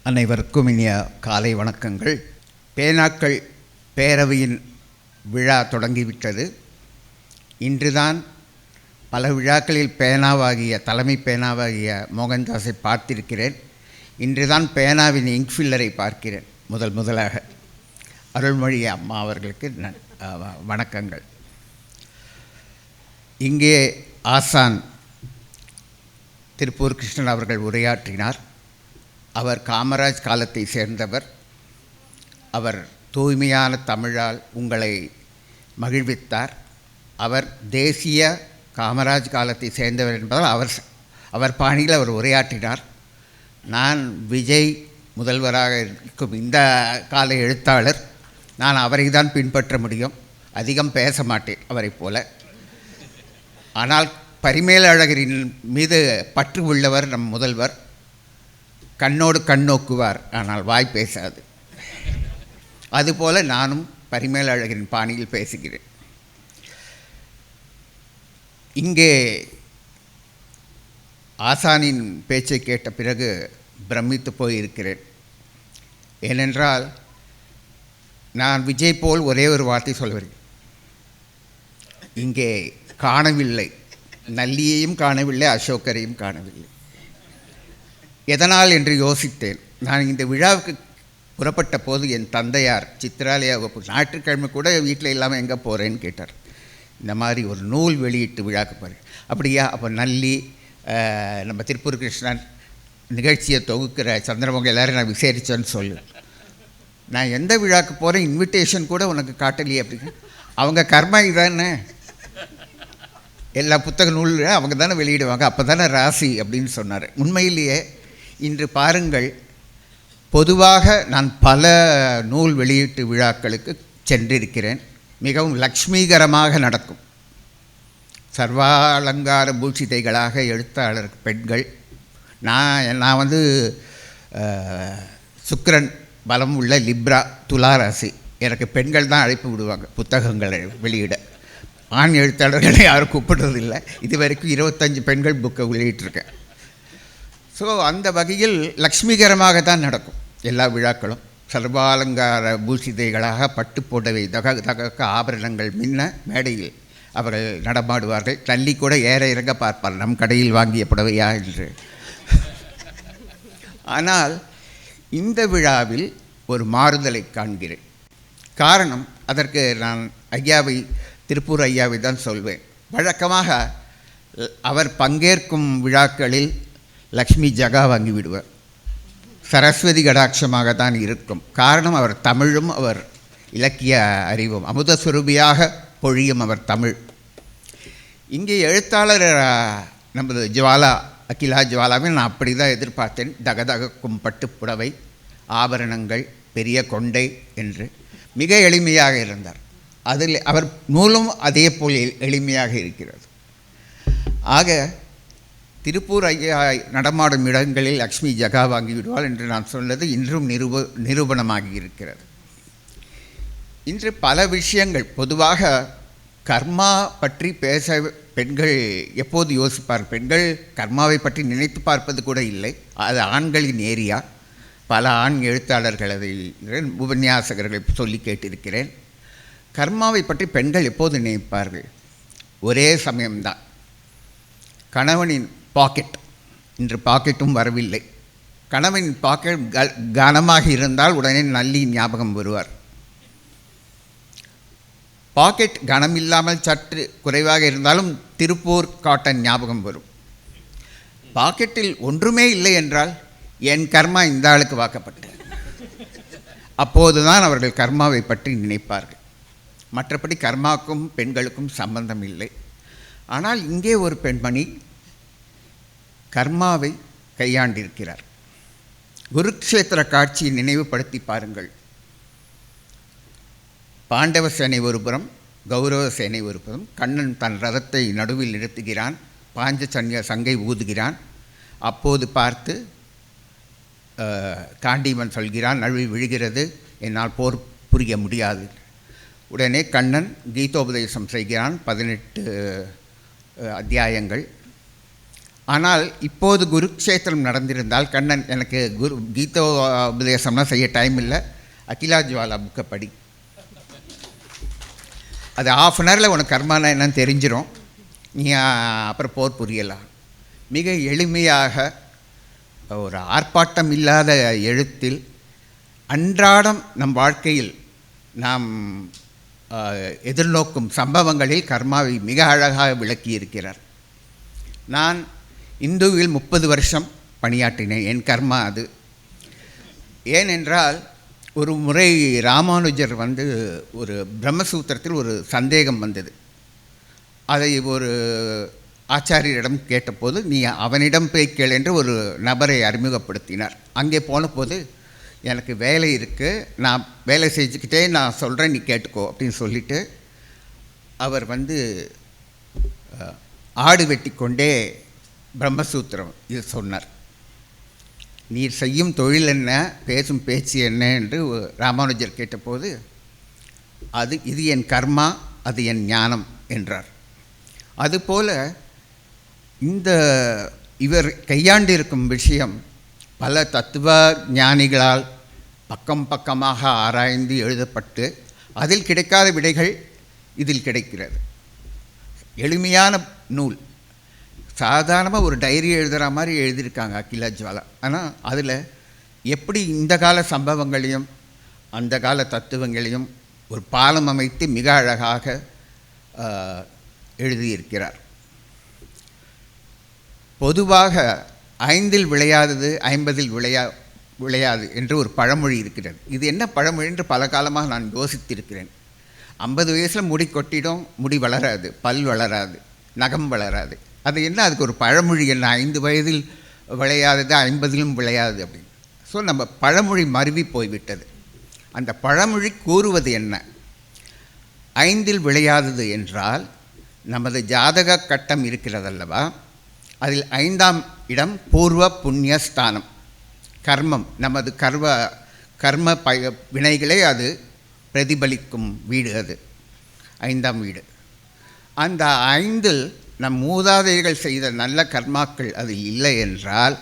அனைவருக்கும் இனிய காலை வணக்கங்கள். பேனாக்கள் பேரவையின் விழா தொடங்கிவிட்டது. இன்றுதான் பல விழாக்களில் பேனாவாகிய தலைமை பேனாவாகிய மோகன்தாஸை பார்த்திருக்கிறேன். இன்றுதான் பேனாவின் இங்க்ஃபில்லரை பார்க்கிறேன் முதலாக. அருள்மொழி அம்மா அவர்களுக்கு வணக்கங்கள். இங்கே ஆசான் திருப்பூர் கிருஷ்ணன் அவர்கள் உரையாற்றினார். அவர் காமராஜ் காலத்தை சேர்ந்தவர். அவர் தூய்மையான தமிழால் உங்களை மகிழ்வித்தார். அவர் தேசிய காமராஜ் காலத்தை சேர்ந்தவர் என்பதால் அவர் பாணியில் அவர் உரையாற்றினார். நான் விஜய் முதல்வராக இருக்கும் இந்த கால எழுத்தாளர். நான் அவரை தான் பின்பற்ற முடியும். அதிகம் பேச மாட்டேன் அவரை போல. ஆனால் பரிமேலழகரின் மீது பற்று உள்ளவர் நம் முதல்வர். கண்ணோடு கண் நோக்குவார், ஆனால் வாய் பேசாது. அதுபோல் நானும் பரிமேலழகரின் பாணியில் பேசுகிறேன். இங்கே ஆசானின் பேச்சை கேட்ட பிறகு பிரமித்து போயிருக்கிறேன். ஏனென்றால் நான் விஜய் போல் ஒரே ஒரு வார்த்தை சொல்வேன். இங்கே காணவில்லை, நல்லியையும் காணவில்லை, அசோக்கரையும் காணவில்லை. எதனால் என்று யோசித்தேன். நான் இந்த விழாவுக்கு புறப்பட்ட போது என் தந்தையார் சித்திராலயா வகுப்பு ஞாயிற்றுக்கிழமை கூட வீட்டில் இல்லாமல் எங்கே போகிறேன்னு கேட்டார். இந்த மாதிரி ஒரு நூல் வெளியீட்டு விழாக்கு போகிறேன். அப்படியா? அப்போ நல்லி நம்ம திருப்பூர் கிருஷ்ணன் நிகழ்ச்சியை தொகுக்கிற சந்திரமோகன் எல்லோரும் நான் விசாரித்தேன்னு சொல்லு. நான் எந்த விழாக்கு போகிறேன், இன்விடேஷன் கூட உனக்கு காட்டலையே அப்படின்னு. அவங்க கர்மா இதானே, எல்லா புத்தக நூல் அவங்க தானே வெளியிடுவாங்க, அப்போ தானே ராசி அப்படின்னு சொன்னார். உண்மையிலேயே இன்று பாருங்கள், பொதுவாக நான் பல நூல் வெளியீட்டு விழாக்களுக்கு சென்றிருக்கிறேன். மிகவும் லக்ஷ்மீகரமாக நடக்கும். சர்வாலங்கார பூஷிதைகளாக எழுத்தாளர் பெண்கள். நான் வந்து சுக்கிரன் பலம் உள்ள லிப்ரா துளாராசி. எனக்கு பெண்கள் தான் அழைப்பு விடுவாங்க புத்தகங்களை வெளியிட. ஆண் எழுத்தாளர்களை யாரும் கூப்பிடுறதில்லை. இது வரைக்கும் 25 பெண்கள் புக்கை வெளியிட்டிருக்கேன். ஸோ அந்த வகையில் லக்ஷ்மிகரமாக தான் நடக்கும் எல்லா விழாக்களும். சர்வாலங்கார பூஷிதைகளாக பட்டு போடவை தக ஆபரணங்கள் மின்ன மேடையில் அவர்கள் நடமாடுவார்கள். தள்ளி கூட ஏற இறங்க பார்ப்பார், நம் கடையில் வாங்கிய புடவையா என்று. ஆனால் இந்த விழாவில் ஒரு மாறுதலை காண்கிறேன். காரணம், அதற்கு நான் திருப்பூர் ஐயாவை தான் சொல்வேன். வழக்கமாக அவர் பங்கேற்கும் விழாக்களில் லக்ஷ்மி ஜகா வாங்கி விடுவார். சரஸ்வதி கடாட்சமாக தான் இருக்கும். காரணம், அவர் தமிழும் அவர் இலக்கிய அறிவும் அமுதஸ்வரூபியாக பொழியும் அவர் தமிழ். இங்கே எழுத்தாளர் நமது ஜுவாலா, அகிலா ஜுவாலாவை நான் அப்படி தான் எதிர்பார்த்தேன். தகதகும் பட்டுப்புடவை, ஆபரணங்கள், பெரிய கொண்டை என்று மிக எளிமையாக இருந்தார். அதில் அவர் நூலும் அதே போல் எளிமையாக இருக்கிறது. ஆக திருப்பூர் ஐயா நடமாடும் இடங்களில் லக்ஷ்மி ஜகா வாங்கி விடுவாள் என்று நான் சொன்னது இன்றும் நிரூபணமாகி இருக்கிறது. இன்று பல விஷயங்கள், பொதுவாக கர்மா பற்றி பேச பெண்கள் எப்போது யோசிப்பார்? பெண்கள் கர்மாவை பற்றி நினைத்து பார்ப்பது கூட இல்லை. அது ஆண்களின் ஏரியா. பல ஆண் எழுத்தாளர்கள் அதை உபன்யாசகர்களை சொல்லி கேட்டிருக்கிறேன். கர்மாவை பற்றி பெண்கள் எப்போது நினைப்பார்கள்? ஒரே சமயம்தான். கணவனின் பாக்கெட். இன்று பாக்கெட்டும் வரவில்லை. கணவனின் பாக்கெட் கனமாக இருந்தால் உடனே நல்லி ஞாபகம் வருவார். பாக்கெட் கனம் இல்லாமல் சற்று குறைவாக இருந்தாலும் திருப்பூர் காட்டன் ஞாபகம் வரும். பாக்கெட்டில் ஒன்றுமே இல்லை என்றால் என் கர்மா இந்த ஆளுக்கு வாக்கப்பட்டது. அப்போதுதான் அவர்கள் கர்மாவை பற்றி நினைப்பார்கள். மற்றபடி கர்மாவுக்கும் பெண்களுக்கும் சம்பந்தம் இல்லை. ஆனால் இங்கே ஒரு பெண்மணி கர்மாவை கையாண்டிருக்கிறார். குருக்ஷேத்திர காட்சியை நினைவுபடுத்தி பாருங்கள். பாண்டவ சேனை ஒரு புறம், கௌரவ சேனை ஒரு புறம். கண்ணன் தன் ரதத்தை நடுவில் நிறுத்துகிறான். பாஞ்ச சங்கை ஊதுகிறான். அப்போது பார்த்து காண்டீவன் சொல்கிறான், நழுவி விழுகிறது, என்னால் போர் புரிய முடியாது. உடனே கண்ணன் கீதோபதேசம் செய்கிறான். 18 அத்தியாயங்கள். ஆனால் இப்போது குருக்ஷேத்திரம் நடந்திருந்தால் கண்ணன் எனக்கு கீதோபதேசம்லாம் செய்ய டைம் இல்லை, அகிலா ஜுவாலா புக்கை படி, அது ½ அன் ஹவரில் உனக்கு கர்மானா என்னன்னு தெரிஞ்சிடும், நீ அப்புறம் போர் புரியலாம். மிக எளிமையாக ஒரு ஆர்ப்பாட்டம் இல்லாத எழுத்தில் அன்றாடம் நம் வாழ்க்கையில் நாம் எதிர்நோக்கும் சம்பவங்களில் கர்மாவை மிக அழகாக விளக்கியிருக்கிறார். நான் இந்துவில் 30 வருஷம் பணியாற்றினேன். என் கர்மா அது. ஏனென்றால் ஒரு முறை ராமானுஜர் ஒரு பிரம்மசூத்திரத்தில் ஒரு சந்தேகம் வந்தது. அதை ஒரு ஆச்சாரியரிடம் கேட்டபோது, நீ அவனிடம் போய் கேள் என்று ஒரு நபரை அறிமுகப்படுத்தினார். அங்கே போனபோது, எனக்கு வேலை இருக்குது, நான் வேலை செஞ்சுக்கிட்டே நான் சொல்கிறேன், நீ கேட்டுக்கோ அப்படின்னு சொல்லிவிட்டு அவர் ஆடு வெட்டி கொண்டே பிரம்மசூத்திரம் இது சொன்னார். நீர் செய்யும் தொழில் என்ன, பேசும் பேச்சு என்ன என்று ராமானுஜர் கேட்டபோது, இது என் கர்மா, அது என் ஞானம் என்றார். அதுபோல் இவர் கையாண்டிருக்கும் விஷயம் பல தத்துவ ஞானிகளால் பக்கம் பக்கமாக ஆராய்ந்து எழுதப்பட்டு அதில் கிடைக்காத விடைகள் இதில் கிடைக்கிறது. எளிமையான நூல், சாதாரணமாக ஒரு டைரி எழுதுகிற மாதிரி எழுதியிருக்காங்க அகிலா ஜுவாலா. ஆனால் அதில் எப்படி இந்த கால சம்பவங்களையும் அந்த கால தத்துவங்களையும் ஒரு பாலம் அமைத்து மிக அழகாக எழுதியிருக்கிறார். பொதுவாக 5இல் விளையாதது 50இல் விளையாது என்று ஒரு பழமொழி இருக்கிறது. இது என்ன பழமொழி என்று பல காலமாக நான் யோசித்திருக்கிறேன். 50 வயசில் முடி கொட்டிடும், முடி வளராது, பல் வளராது, நகம் வளராது. அது என்ன, அதுக்கு ஒரு பழமொழி என்ன, 5 வயதில் விளையாதது 50இலும் விளையாது அப்படின்னு. ஸோ நம்ம பழமொழி மருவி போய்விட்டது. அந்த பழமொழி கூறுவது என்ன, 5இல் விளையாதது என்றால் நமது ஜாதக கட்டம் இருக்கிறதல்லவா, அதில் 5ஆம் இடம் பூர்வ புண்ணிய ஸ்தானம், கர்மம், நமது கர்ம வினைகளை அது பிரதிபலிக்கும் வீடு, அது 5ஆம் வீடு. அந்த 5இல் நம் மூதாதையர்கள் செய்த நல்ல கர்மாக்கள் அது இல்லை என்றால்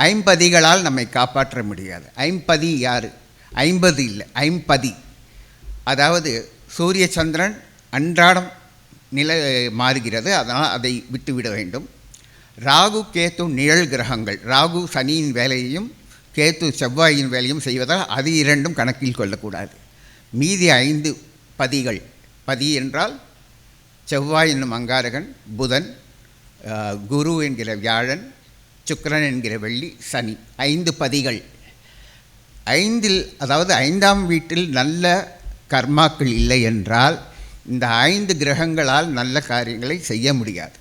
50களால் நம்மை காப்பாற்ற முடியாது. 50 யார், 50 இல்லை, 50. அதாவது சூரிய சந்திரன் அன்றாடம் நிலை மாறுகிறது, அதனால் அதை விட்டுவிட வேண்டும். ராகு கேத்து நிழல் கிரகங்கள், ராகு சனியின் வேலையையும் கேத்து செவ்வாயின் வேலையும் செய்வதால் அது 2ம் கணக்கில் கொள்ளக்கூடாது. மீதி 5 பதிகள், பதி என்றால் செவ்வாய் என்னும் அங்காரகன், புதன், குரு என்கிற வியாழன், சுக்கிரன் என்கிற வெள்ளி, சனி, 5 பதிகள். 5இல், அதாவது 5ஆம் வீட்டில் நல்ல கர்மாக்கள் இல்லை என்றால் இந்த 5 கிரகங்களால் நல்ல காரியங்களை செய்ய முடியாது.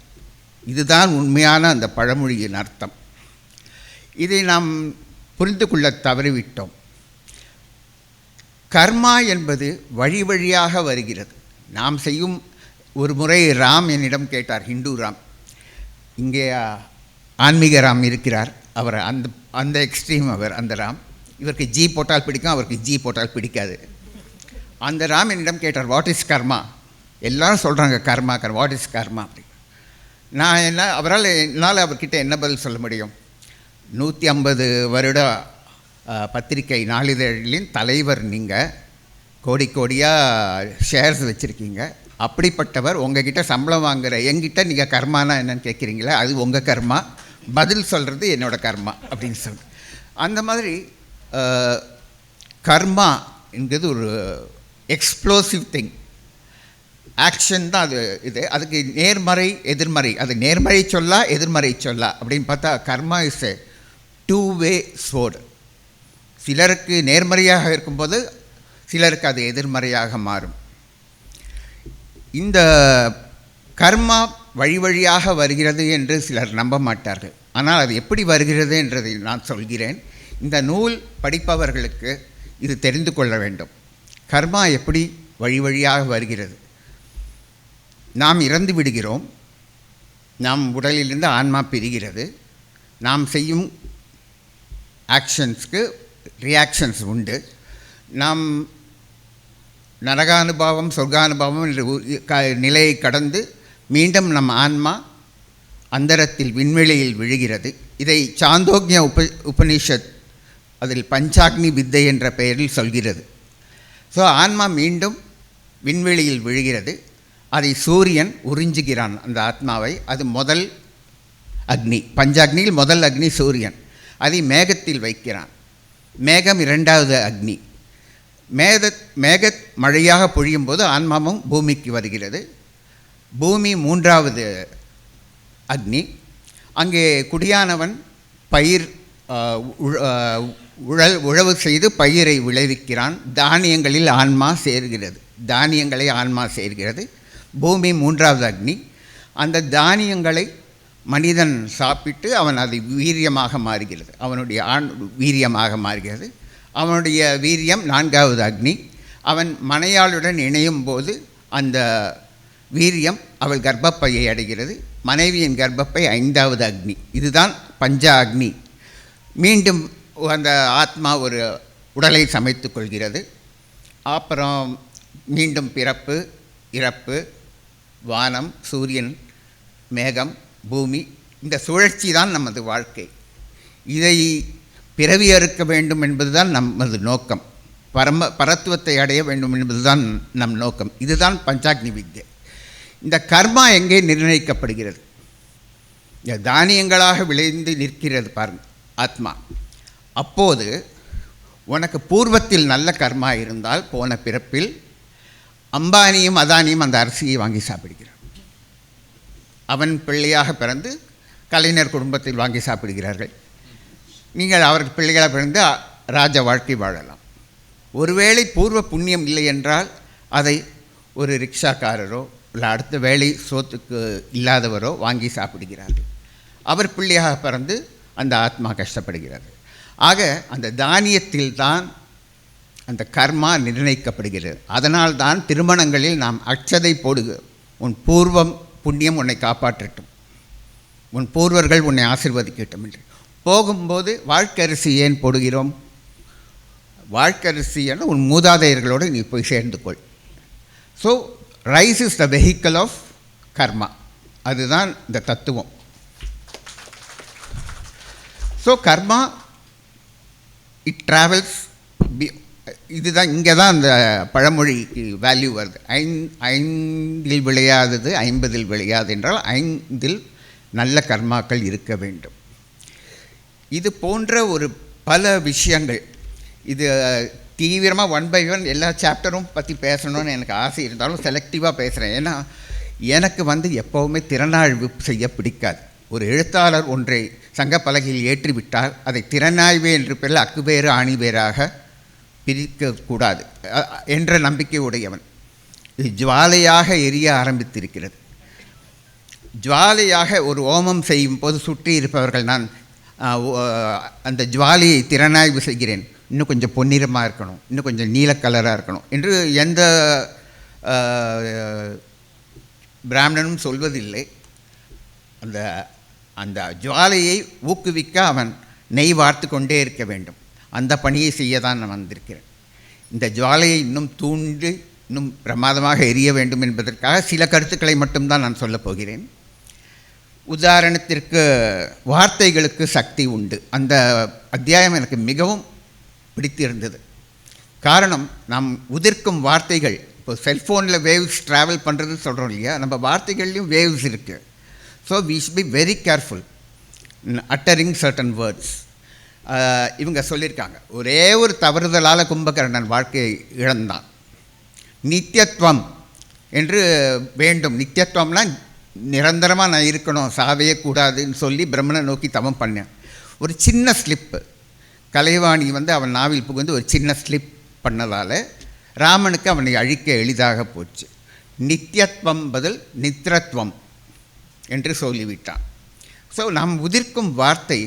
இதுதான் உண்மையான அந்த பழமொழியின் அர்த்தம். இதை நாம் புரிந்து கொள்ள தவறிவிட்டோம். கர்மா என்பது வழி வழியாக வருகிறது. நாம் செய்யும், ஒரு முறை ராம் என்னிடம் கேட்டார், ஹிந்து ராம், இங்கே ஆன்மீக ராம் இருக்கிறார், அவர் அந்த எக்ஸ்ட்ரீம், அவர் அந்த ராம், இவருக்கு ஜி போட்டால் பிடிக்கும், அவருக்கு ஜி போட்டால் பிடிக்காது. அந்த ராம் என்னிடம் கேட்டார், வாட் இஸ் கர்மா? எல்லோரும் சொல்கிறாங்க கர்மா, வாட் இஸ் கர்மா அப்படி. நான் என்னால் அவர்கிட்ட என்ன பதில் சொல்ல முடியும்? 150 வருட பத்திரிகை நாளிதழின் தலைவர், நீங்கள் கோடி கோடியாக ஷேர்ஸ் வச்சுருக்கீங்க, அப்படிப்பட்டவர் உங்ககிட்ட சம்பளம் வாங்குகிற என்கிட்ட நீங்கள் கர்மானா என்னன்னு கேட்குறீங்களா? அது உங்கள் கர்மா, பதில் சொல்கிறது என்னோடய கர்மா அப்படின்னு சொல்லி. அந்த மாதிரி கர்மா என்கிறது ஒரு எக்ஸ்ப்ளோசிவ் திங், ஆக்ஷன் தான் அது. அதுக்கு நேர்மறை எதிர்மறை, அது நேர்மறை சொல்லா எதிர்மறை சொல்லா அப்படின்னு பார்த்தா கர்மா இஸ் எ 2-way sword. சிலருக்கு நேர்மறையாக இருக்கும்போது சிலருக்கு அது எதிர்மறையாக மாறும். இந்த கர்மா வழி வழியாக வருகிறது என்று சிலர் நம்ப மாட்டார்கள். ஆனால் அது எப்படி வருகிறது என்றதை நான் சொல்கிறேன். இந்த நூல் படிப்பவர்களுக்கு இது தெரிந்து கொள்ள வேண்டும். கர்மா எப்படி வழி வழியாக வருகிறது. நாம் இறந்து விடுகிறோம், நம் உடலிலிருந்து ஆன்மா பிரிகிறது, நாம் செய்யும் ஆக்ஷன்ஸ்க்கு ரியாக்ஷன்ஸ் உண்டு. நாம் நரகானுபவம் சொர்க்கானுபவம் என்ற நிலையை கடந்து மீண்டும் நம் ஆன்மா அந்தரத்தில் விண்வெளியில் விழுகிறது. இதை சாந்தோக்ய உபனிஷத் அதில் பஞ்சாக்னி வித்தை என்ற பெயரில் சொல்கிறது. ஸோ ஆன்மா மீண்டும் விண்வெளியில் விழுகிறது. அதை சூரியன் உறிஞ்சுகிறான் அந்த ஆத்மாவை. அது முதல் அக்னி, பஞ்சாக்னியில் முதல் அக்னி சூரியன். அதை மேகத்தில் வைக்கிறான். மேகம் இரண்டாவது அக்னி. மேக மழையாக பொழியும் போது ஆன்மாவும் பூமிக்கு வருகிறது. பூமி மூன்றாவது அக்னி. அங்கே குடியானவன் பயிர் உழவு செய்து பயிரை விளைவிக்கிறான். தானியங்களில் ஆன்மா சேர்கிறது. தானியங்களை ஆன்மா சேர்கிறது. பூமி மூன்றாவது அக்னி. அந்த தானியங்களை மனிதன் சாப்பிட்டு அவன் அது வீரியமாக மாறுகிறது. அவனுடைய வீரியமாக மாறுகிறது. அவனுடைய வீரியம் நான்காவது அக்னி. அவன் மனையாளுடன் இணையும் போது அந்த வீரியம் அவள் கர்ப்பப்பையை அடைகிறது. மனைவியின் கர்ப்பப்பை ஐந்தாவது அக்னி. இதுதான் பஞ்ச அக்னி. மீண்டும் அந்த ஆத்மா ஒரு உடலை சமைத்து கொள்கிறது. அப்புறம் மீண்டும் பிறப்பு, இறப்பு, வானம், சூரியன், மேகம், பூமி. இந்த சுழற்சி தான் நமது வாழ்க்கை. இதை பிறவி அறுக்க வேண்டும் என்பதுதான் நமது நோக்கம். பரத்துவத்தை அடைய வேண்டும் என்பதுதான் நம் நோக்கம். இதுதான் பஞ்சாக்னி வித்யை. இந்த கர்மா எங்கே நிர்ணயிக்கப்படுகிறது? இந்த தானியங்களாக விளைந்து நிற்கிறது பாருங்கள் ஆத்மா. அப்போது உனக்கு பூர்வத்தில் நல்ல கர்மா இருந்தால் போன பிறப்பில் அம்பானியும் அதானியும் அந்த அரிசியை வாங்கி சாப்பிடுகிறான். அவன் பிள்ளையாக பிறந்து கலைஞர் குடும்பத்தில் வாங்கி சாப்பிடுகிறார்கள். நீங்கள் அவருக்கு பிள்ளைகளாக பிறந்து ராஜ வாழ்க்கை வாழலாம். ஒருவேளை பூர்வ புண்ணியம் இல்லை என்றால் அதை ஒரு ரிக்ஷாக்காரரோ இல்லை அடுத்த வேலை சோத்துக்கு இல்லாதவரோ வாங்கி சாப்பிடுகிறார்கள். அவர் பிள்ளையாக பிறந்து அந்த ஆத்மா கஷ்டப்படுகிறது. ஆக அந்த தானியத்தில் தான் அந்த கர்மா நிர்ணயிக்கப்படுகிறது. அதனால் தான் திருமணங்களில் நாம் அட்சதை போடுகிறோம். உன் பூர்வம் புண்ணியம் உன்னை காப்பாற்றட்டும், உன் பூர்வர்கள் உன்னை ஆசீர்வதிக்கட்டும் என்று. போகும்போது வாழ்க்கரிசி ஏன் போடுகிறோம்? வாழ்க்கரிசி என உன் மூதாதையர்களோடு நீ போய் சேர்ந்து கொள். So rice is the vehicle of karma. அதுதான் இந்த தத்துவம். So karma it travels. இதுதான் இங்கே தான் அந்த பழமொழிக்கு வேல்யூ வருது. ஐந்தில் விளையாதது 50 விளையாது என்றால் 5 நல்ல கர்மாக்கள் இருக்க வேண்டும். இது போன்ற ஒரு பல விஷயங்கள். இது தீவிரமாக 1 by 1 எல்லா சாப்டரும் பற்றி பேசணும்னு எனக்கு ஆசை இருந்தாலும் செலக்டிவாக பேசுகிறேன். ஏன்னா எனக்கு எப்போவுமே திறனாய்வு செய்ய பிடிக்காது. ஒரு எழுத்தாளர் ஒன்றை சங்கப்பலகையில் ஏற்றிவிட்டால் அதை திறனாய்வு என்று பேரில் அக்குபேறு ஆணிவேராக பிரிக்கக்கூடாது என்ற நம்பிக்கை உடையவன். இது ஜுவாலையாக எரிய ஆரம்பித்திருக்கிறது. ஜுவாலையாக ஒரு ஹோமம் செய்யும் போது சுற்றி இருப்பவர்கள் நான் அந்த ஜுவாலையை திறனாய்வு செய்கிறேன், இன்னும் கொஞ்சம் பொன்னிறமாக இருக்கணும், இன்னும் கொஞ்சம் நீல கலராக இருக்கணும் என்று எந்த பிராமணனும் சொல்வதில்லை. அந்த அந்த ஜுவாலையை ஊக்குவிக்க அவன் நெய் வார்த்து கொண்டே இருக்க வேண்டும். அந்த பணியை செய்ய தான் நான் வந்திருக்கிறேன். இந்த ஜுவாலையை இன்னும் தூண்டி இன்னும் பிரமாதமாக எரிய வேண்டும் என்பதற்காக சில கருத்துக்களை மட்டும்தான் நான் சொல்லப் போகிறேன். உதாரணத்திற்கு வார்த்தைகளுக்கு சக்தி உண்டு. அந்த அத்தியாயம் எனக்கு மிகவும் பிடித்திருந்தது. காரணம், நாம் உதிர்க்கும் வார்த்தைகள், இப்போ செல்ஃபோனில் வேவ்ஸ் ட்ராவல் பண்ணுறது சொல்கிறோம் இல்லையா, நம்ம வார்த்தைகள்லையும் வேவ்ஸ் இருக்குது. So we should be very careful uttering certain words. இவங்க சொல்லியிருக்காங்க, ஒரே ஒரு தவறுதலால் கும்பகர்ணன் வாழ்க்கையை இழந்தான். நித்தியத்துவம் என்று வேண்டும். நித்தியத்துவம்லாம் நிரந்தரமாக நான் இருக்கணும், சாவே கூடாதுன்னு சொல்லி பிரம்மனை நோக்கி தவம் பண்ணேன். ஒரு சின்ன ஸ்லிப்பு, கலைவாணி அவன் நாவில் புகுந்து ஒரு சின்ன ஸ்லிப் பண்ணதால் ராமனுக்கு அவனை அழிக்க எளிதாக போச்சு. நித்தியத்துவம் பதில் நித்திரத்துவம் என்று சொல்லிவிட்டான். ஸோ நாம் உதிர்க்கும் வார்த்தை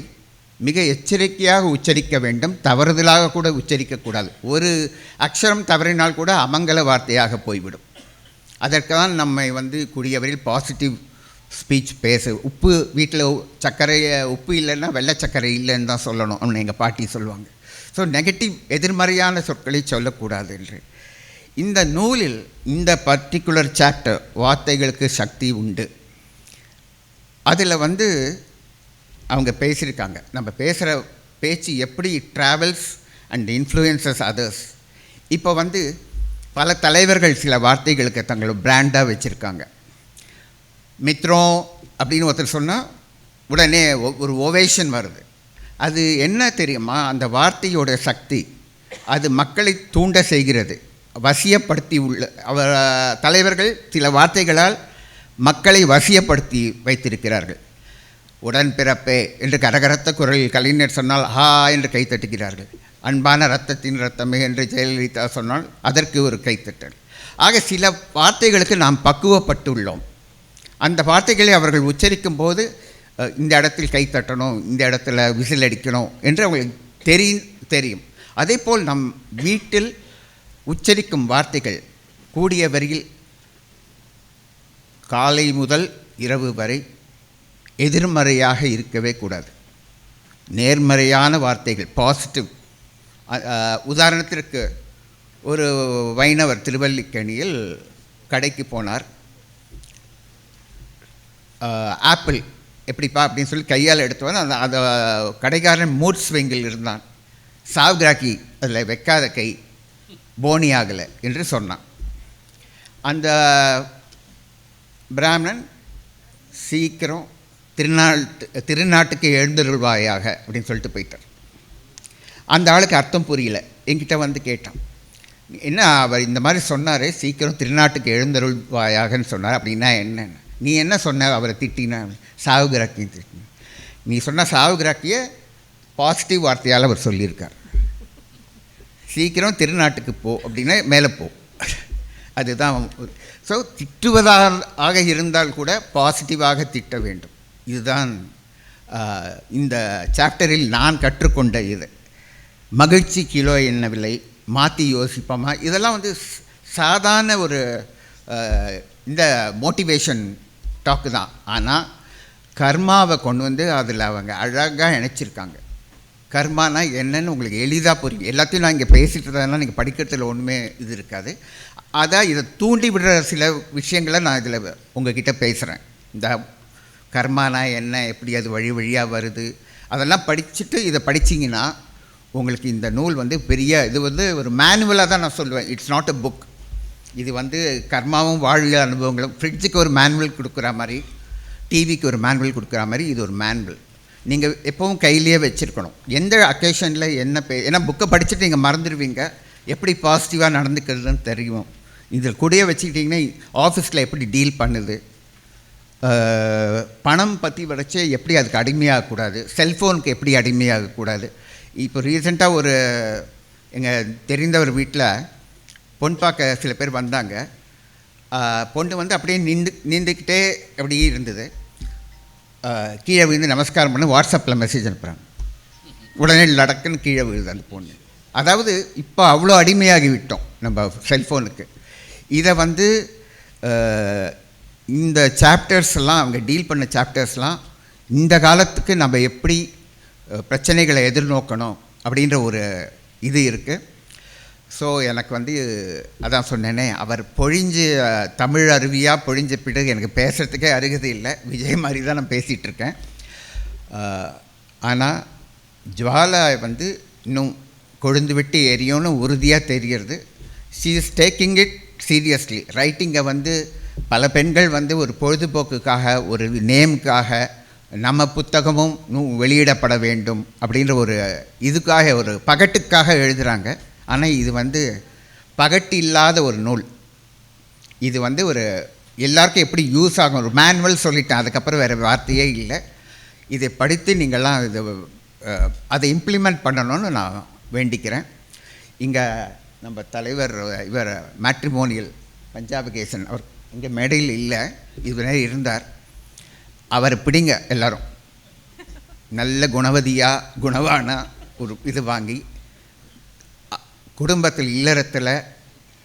மிக எச்சரிக்கையாக உச்சரிக்க வேண்டும். தவறுதலாக கூட உச்சரிக்கக்கூடாது. ஒரு அக்ஷரம் தவறினால் கூட அமங்கல வார்த்தையாக போய்விடும். அதற்காக நம்மை கூடியவரையில் பாசிட்டிவ் ஸ்பீச் பேச. உப்பு வீட்டில் உப்பு இல்லைன்னா வெள்ளை சர்க்கரை இல்லைன்னு தான் சொல்லணும் அப்படின்னு எங்கள் பாட்டி சொல்லுவாங்க. ஸோ நெகட்டிவ் எதிர்மறையான சொற்களை சொல்லக்கூடாது என்று. இந்த நூலில் இந்த பர்டிகுலர் சாப்டர் வார்த்தைகளுக்கு சக்தி உண்டு. அதில் வந்து அவங்க பேசியிருக்காங்க, நம்ம பேசுகிற பேச்சு எப்படி ட்ராவல்ஸ் அண்ட் இன்ஃப்ளூயன்சஸ் அதர்ஸ். இப்போ வந்து பல தலைவர்கள் சில வார்த்தைகளுக்கு தங்களோட பிராண்டாக வச்சுருக்காங்க. மித்ரம் அப்படின்னு ஒருத்தர் சொன்னால் உடனே ஒரு ஓவேஷன் வருது. அது என்ன தெரியுமா, அந்த வார்த்தையோட சக்தி அது மக்களை தூண்ட செய்கிறது, வசியப்படுத்தி அவர் தலைவர்கள் சில வார்த்தைகளால் மக்களை வசியப்படுத்தி வைத்திருக்கிறார்கள். உடன்பிறப்பே என்று கரகரத்த குரலில் கலைஞர் சொன்னால் ஹா என்று கைத்தட்டுகிறார்கள். அன்பான இரத்தத்தின் இரத்தமே என்று ஜெயலலிதா சொன்னால் அதற்கு ஒரு கைத்தட்டல். ஆக சில வார்த்தைகளுக்கு நாம் பக்குவப்பட்டுள்ளோம். அந்த வார்த்தைகளை அவர்கள் உச்சரிக்கும் போது இந்த இடத்தில் கைத்தட்டணும், இந்த இடத்துல விசில் அடிக்கணும் என்று அவங்களுக்கு தெரியும். அதே போல் நம் வீட்டில் உச்சரிக்கும் வார்த்தைகள் கூடிய வரியில் காலை முதல் இரவு வரை எதிர்மறையாக இருக்கவே கூடாது. நேர்மறையான வார்த்தைகள், பாசிட்டிவ். உதாரணத்திற்கு ஒரு வைணவர் திருவல்லிக்கேணியில் கடைக்கு போனார். ஆப்பிள் எப்படிப்பா அப்படின்னு சொல்லி கையால் எடுத்துவார். அந்த கடைக்காரன் மூட் ஸ்விங்கில் இருந்தான். சாவ்கிராக்கி அதில் வைக்காத கை போனி ஆகலை என்று சொன்னான். அந்த பிராமணன் சீக்கிரம் திருநாட்டுக்கு எழுந்தருள்வாயாக அப்படின்னு சொல்லிட்டு போயிட்டார். அந்த ஆளுக்கு அர்த்தம் புரியல. என்கிட்ட வந்து கேட்டான், என்ன அவர் இந்த மாதிரி சொன்னார், சீக்கிரம் திருநாட்டுக்கு எழுந்தருள்வாயாகன்னு சொன்னார், அப்படின்னா என்னென்ன, நீ என்ன சொன்ன அவரை திட்டினா? சாவுகிராக்கின்னு திட்டின. நீ சொன்ன சாவுகிராக்கியை பாசிட்டிவ் வார்த்தையால் அவர் சொல்லியிருக்கார். சீக்கிரம் திருநாட்டுக்கு போ அப்படின்னா மேலே போ, அதுதான். ஸோ திட்டுவதாக இருந்தால் கூட பாசிட்டிவாக திட்ட வேண்டும். இதுதான் இந்த சாப்டரில் நான் கற்றுக்கொண்ட இது. மகிழ்ச்சி கிலோ என்ன விலை, மாற்றி யோசிப்போமா, இதெல்லாம் வந்து சாதாரண ஒரு இந்த மோட்டிவேஷன் டாக்கு தான். ஆனால் கர்மாவை கொண்டு வந்து அதில் அவங்க அழகாக இணைச்சிருக்காங்க. கர்மானா என்னன்னு உங்களுக்கு எளிதாக புரியும். எல்லாத்தையும் நான் இங்கே பேசிட்டு இருந்ததுனால நீங்கள் படிக்கிறதுல ஒன்றுமே இது இருக்காது. அதான் இதை தூண்டி விடுற சில விஷயங்களை நான் இதில் உங்ககிட்ட பேசுகிறேன். இந்த கர்மானா என்ன, எப்படி அது வழி வழியாக வருது, அதெல்லாம் படிச்சுட்டு இதை படிச்சிங்கன்னா உங்களுக்கு இந்த நூல் வந்து பெரிய இது வந்து ஒரு மேனுவலாக தான் நான் சொல்லுவேன். It's not a book. இது வந்து கர்மாவும் வாழ்வியல் அனுபவங்களும். ஃப்ரிட்ஜுக்கு ஒரு மேனுவல் கொடுக்குற மாதிரி, டிவிக்கு ஒரு மேனுவல் கொடுக்குற மாதிரி இது ஒரு மேனுவல். நீங்கள் எப்போவும் கையிலேயே வச்சுருக்கணும். எந்த அக்கேஷனில் என்ன ஏன்னா புக்கை படிச்சுட்டு நீங்கள் மறந்துடுவீங்க. எப்படி பாசிட்டிவாக நடந்துக்கிறதுன்னு தெரியும். இதில் கூடயே வச்சுக்கிட்டிங்கன்னா ஆஃபீஸில் எப்படி டீல் பண்ணுது, பணம் பற்றி வரைச்சே எப்படி அதுக்கு அடிமையாகக்கூடாது, செல்ஃபோனுக்கு எப்படி அடிமையாகக்கூடாது. இப்போ ரீசெண்டாக ஒரு எங்கள் தெரிந்த ஒரு வீட்டில் பொண்ணு பார்க்க சில பேர் வந்தாங்க. பொண்ணு வந்து அப்படியே நீந்துக்கிட்டே அப்படி இருந்தது. கீழே விழுந்து நமஸ்காரம் பண்ணி வாட்ஸ்அப்பில் மெசேஜ் அனுப்புகிறாங்க. உடனே லடக்குன்னு கீழே விழுது அந்த பொண்ணு. அதாவது இப்போ அவ்வளோ அடிமையாகி விட்டோம் நம்ம செல்ஃபோனுக்கு. இதை வந்து இந்த சாப்டர்ஸ்லாம் அவங்க டீல் பண்ண சாப்டர்ஸ்லாம் இந்த காலத்துக்கு நம்ம எப்படி பிரச்சனைகளை எதிர்நோக்கணும் அப்படின்ற ஒரு இது இருக்குது. ஸோ எனக்கு வந்து அதான் சொன்னேனே, அவர் பொழிஞ்ச தமிழ் அருவியாக பொழிஞ்ச பிறகு எனக்கு பேசுகிறதுக்கே அருகதை இல்லை. விஜய் மாதிரி தான் நான் பேசிகிட்ருக்கேன். ஆனால் ஜுவாலா வந்து இன்னும் கொழுந்து விட்டு எரியும்னு உறுதியாக தெரிகிறது. She is taking it seriously. ரைட்டிங்கை வந்து பல பெண்கள் வந்து ஒரு பொழுதுபோக்குக்காக, ஒரு நேமுக்காக, நம்ம புத்தகமும் வெளியிடப்பட வேண்டும் அப்படின்ற ஒரு இதுக்காக, ஒரு பகட்டுக்காக எழுதுகிறாங்க. ஆனால் இது வந்து பகட்டு இல்லாத ஒரு நூல். இது வந்து ஒரு எல்லாருக்கும் எப்படி யூஸ் ஆகும், ஒரு மேனுவல் சொல்லிட்டேன், அதுக்கப்புறம் வேறு வார்த்தையே இல்லை. இதை படித்து நீங்கள்லாம் இது அதை இம்ப்ளிமெண்ட் பண்ணணும்னு நான் வேண்டிக்கிறேன். இங்கே நம்ம தலைவர் இவர் மேட்ரிமோனியல் பஞ்சாபகேசன் அவர் இங்கே மேடையில் இல்லை, இதுவரை இருந்தார். அவரை பிடிங்க எல்லோரும். நல்ல குணவதியாக குணவான ஒரு இது வாங்கி குடும்பத்தில் இல்லறத்தில்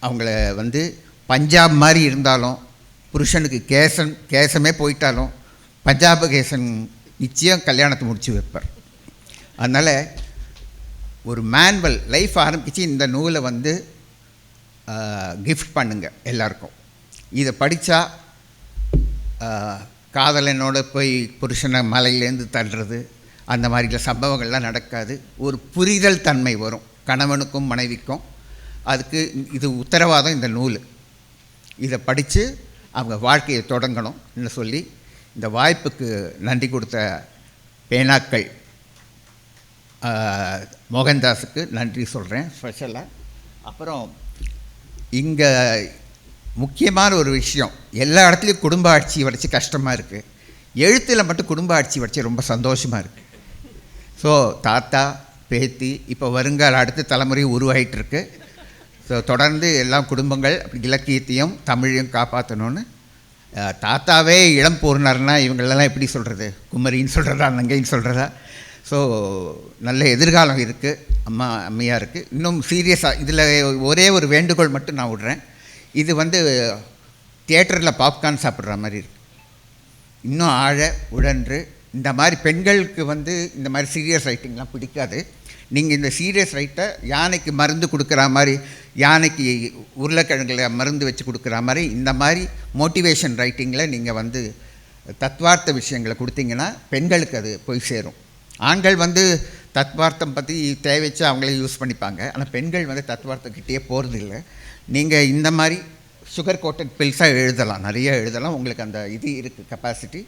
அவங்கள வந்து பஞ்சாப் மாதிரி இருந்தாலும், புருஷனுக்கு கேசமே போயிட்டாலும் பஞ்சாபகேசன் நிச்சயம் கல்யாணத்தை முடித்து வைப்பார். அதனால் ஒரு மேனுவல் லைஃப் ஆரம்பித்து இந்த நூலை வந்து கிஃப்ட் பண்ணுங்கள் எல்லாருக்கும். இதை படித்தா காதலனோட போய் புருஷனை மலையிலேருந்து தள்ளுறது, அந்த மாதிரிலாம் சம்பவங்கள்லாம் நடக்காது. ஒரு புரிதல் தன்மை வரும் கணவனுக்கும் மனைவிக்கும். அதுக்கு இது உத்தரவாதம் இந்த நூல். இதை படித்து அவங்க வாழ்க்கையை தொடங்கணும்னு சொல்லி இந்த வாய்ப்புக்கு நன்றி கொடுத்த பேனாக்கள் மோகன்தாஸுக்கு நன்றி சொல்கிறேன் ஸ்பெஷலாக. அப்புறம் இங்கே முக்கியமான ஒரு விஷயம், எல்லா இடத்துலையும் குடும்ப ஆட்சி வச்சு கஷ்டமாக இருக்குது, எழுத்தில் மட்டும் குடும்ப ஆட்சி வச்சு ரொம்ப சந்தோஷமாக இருக்குது. ஸோ தாத்தா பேத்தி இப்போ வருங்கால அடுத்த தலைமுறை உருவாகிட்டுருக்கு. ஸோ தொடர்ந்து எல்லா குடும்பங்கள் இலக்கியத்தையும் தமிழையும் காப்பாற்றணும்னு. தாத்தாவே இளம் போர்னார்னா இவங்களெல்லாம் எப்படி சொல்கிறது, குமரின்னு சொல்கிறதா நங்கைன்னு சொல்கிறதா. ஸோ நல்ல எதிர்காலம் இருக்குது அம்மையாக இருக்குது. இன்னும் சீரியஸாக இதில் ஒரே ஒரு வேண்டுகோள் மட்டும் நான் விடுறேன். இது தியேட்டரில் பாப்கார்ன் சாப்பிட்ற மாதிரி இருக்குது. இன்னும் ஆழ உழன்று இந்த மாதிரி பெண்களுக்கு இந்த மாதிரி சீரியஸ் ரைட்டிங்லாம் பிடிக்காது. நீங்கள் இந்த சீரியஸ் ரைட்டை யானைக்கு மருந்து கொடுக்குற மாதிரி, யானைக்கு உருளைக்கிழங்குல மருந்து வச்சு கொடுக்குற மாதிரி இந்த மாதிரி மோட்டிவேஷன் ரைட்டிங்கில் நீங்கள் தத்வார்த்த விஷயங்களை கொடுத்தீங்கன்னா பெண்களுக்கு அது போய் சேரும். ஆண்கள் தத்வார்த்தம் பற்றி தேவைச்சு அவங்களே யூஸ் பண்ணிப்பாங்க. ஆனால் பெண்கள் தத்வார்த்தக்கிட்டே போகிறது இல்லை. நீங்கள் இந்த மாதிரி சுகர் கோட்டட் பில்ஸாக எழுதலாம், நிறைய எழுதலாம். உங்களுக்கு அந்த இது இருக்குது, கெப்பாசிட்டி.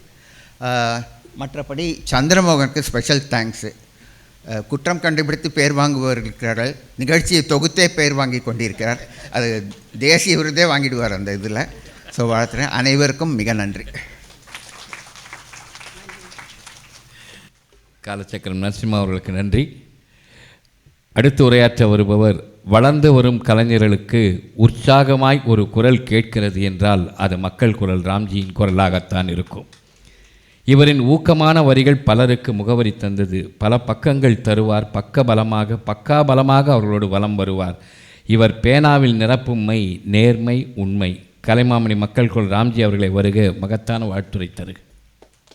மற்றபடி சந்திரமோகனுக்கு ஸ்பெஷல் தேங்க்ஸு. குற்றம் கண்டுபிடித்து பேர் வாங்குவவர்கள் நிகழ்ச்சியை தொகுத்தே பேர் வாங்கி கொண்டிருக்கிறார். அது தேசிய விருதே வாங்கிடுவார் அந்த இதில். ஸோ வாழ்த்துறேன். அனைவருக்கும் மிக நன்றி. காலச்சக்கரம் நரசிம்மா அவர்களுக்கு நன்றி. அடுத்து உரையாற்ற வருபவர், வளர்ந்து வரும் கலைஞர்களுக்கு உற்சாகமாய் ஒரு குரல் கேட்கிறது என்றால் அது மக்கள் குரல் ராம்ஜியின் குரலாகத்தான் இருக்கும். இவரின் ஊக்கமான வரிகள் பலருக்கு முகவரி தந்தது. பல பக்கங்கள் தருவார், பக்காபலமாக அவர்களோடு வலம் வருவார். இவர் பேனாவில் நிரப்பும் மை, நேர்மை, உண்மை. கலைமாமணி மக்கள் குரல் ராம்ஜி அவர்களை வருக மகத்தான வாழ்த்துரை தருக.